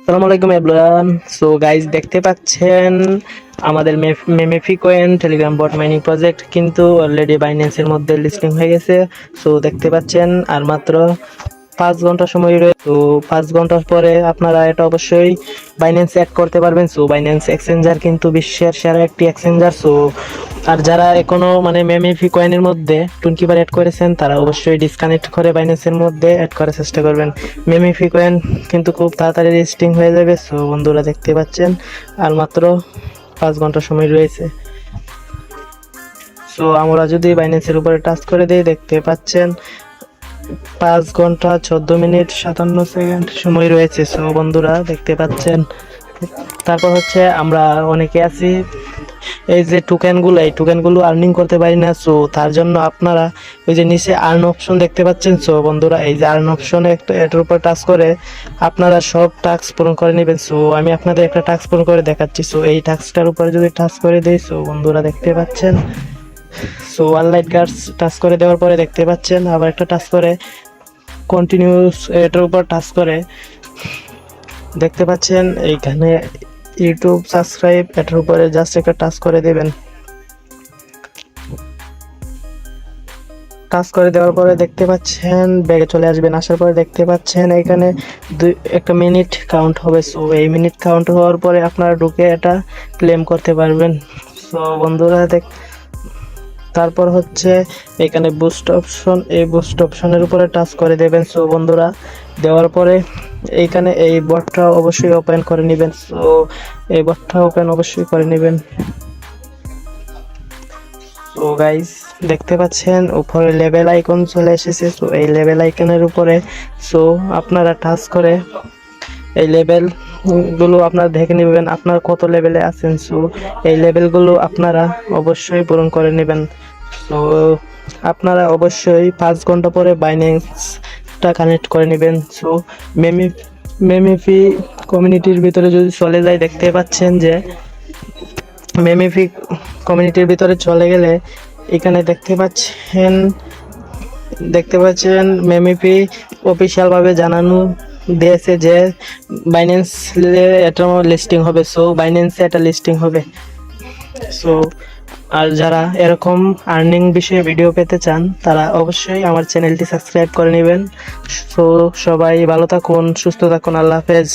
আসসালামু আলাইকুম everyone. So guys দেখতে পাচ্ছেন আমাদের Memefi coin Telegram bot mining project কিন্তু অলরেডি বাইন্যান্সের মধ্যে লিস্টিং হয়ে গেছে। সো দেখতে পাচ্ছেন আর মাত্র 5 ঘন্টা সময় রয়েছে। তো 5 ঘন্টা পরে আপনারা এটা অবশ্যই বাইন্যান্সে অ্যাড করতে পারবেন। সো বাইন্যান্স এক্সচেঞ্জার কিন্তু বিশ্বের সেরা একটি এক্সচেঞ্জার। সো আর যারা এখনো মানে মেমেফি কয়েনের মধ্যে 20 বার অ্যাড করেছেন তারা অবশ্যই ডিসকানেক্ট করে বাইন্যান্সের মধ্যে অ্যাড করার চেষ্টা করবেন। মেমেফি কয়েন কিন্তু খুব তাড়াতাড়ি লিস্টিং হয়ে যাবে। সো বন্ধুরা দেখতে পাচ্ছেন আর মাত্র 5 ঘন্টা সময় রয়েছে। সো আমরা যদি বাইন্যান্সের উপরে টাচ করে দিই দেখতে পাচ্ছেন 5 ঘন্টা 14 মিনিট 57 সেকেন্ড সময় রয়েছে। সো বন্ধুরা দেখতে পাচ্ছেন। তারপর হচ্ছে আমরা অনেকে আছি এই যে এই টোকেনগুলো আর্নিং করতে পারি না। সো তার জন্য আপনারা ওই যে নিচে আর্ন অপশন দেখতে পাচ্ছেন। সো বন্ধুরা এই যে আর্ন অপশনে এটার উপর টাচ করে আপনারা সব টাস্ক পূরণ করে নেবেন। সো আমি আপনাদের একটা টাস্ক পূরণ করে দেখাচ্ছি। সো এই টাস্কটার উপরে যদি টাচ করে দিই, সো বন্ধুরা দেখতে পাচ্ছেন। সো ওয়ানলাইট গার্ডস টাচ করে দেওয়ার পরে দেখতে পাচ্ছেন আবার একটা টাচ করে কন্টিনিউস এটার উপর টাচ করে দেখতে পাচ্ছেন এইখানে ইউটিউব সাবস্ক্রাইব এটার উপরে জাস্ট একটা টাচ করে দেবেন। টাচ করে দেওয়ার পরে দেখতে পাচ্ছেন ব্যাগে চলে আসবেন। আসার পরে দেখতে পাচ্ছেন এখানে একটা মিনিট কাউন্ট হবে। সো এই মিনিট কাউন্ট হওয়ার পরে আপনারা ঢুকে এটা ক্লেম করতে পারবেন। সো বন্ধুরা তারপর হচ্ছে এখানে বুস্ট অপশন, এই বুস্ট অপশনের উপরে টাচ করে দেবেন। সো বন্ধুরা দেওয়ার পরে এইখানে এই বটটা অবশ্যই ওপেন করে নেবেন। সো এই বটটা ওপেন অবশ্যই করে নেবেন। সো গাইস দেখতে পাচ্ছেন উপরে লেভেল আইকন চলে এসেছে। সো এই লেভেল আইকনের উপরে সো আপনারা টাচ করে এই লেভেল গুলো আপনারা দেখে নেবেন আপনার কত লেভেলে আছেন। সো এই লেভেলগুলো আপনারা অবশ্যই পূরণ করে নেবেন। তো আপনারা অবশ্যই 5 ঘন্টা পরে বাইন্যান্সটা কানেক্ট করে নেবেন। সো মেমেফি কমিউনিটির ভিতরে যদি চলে যায় দেখতে পাচ্ছেন যে মেমেফি কমিউনিটির ভিতরে চলে গেলে এখানে দেখতে পাচ্ছেন মেমেফি অফিসিয়ালভাবে জানানো দিয়েছে যে বাইন্যান্স এটা লিস্টিং হবে। সো বাইন্যান্সে এটা লিস্টিং হবে। সো আর যারা এরকম আর্নিং বিষয়ে ভিডিও পেতে চান তারা অবশ্যই আমার চ্যানেলটি সাবস্ক্রাইব করে নেবেন। সো সবাই ভালো থাকুন, সুস্থ থাকুন, আল্লাহ হাফেজ।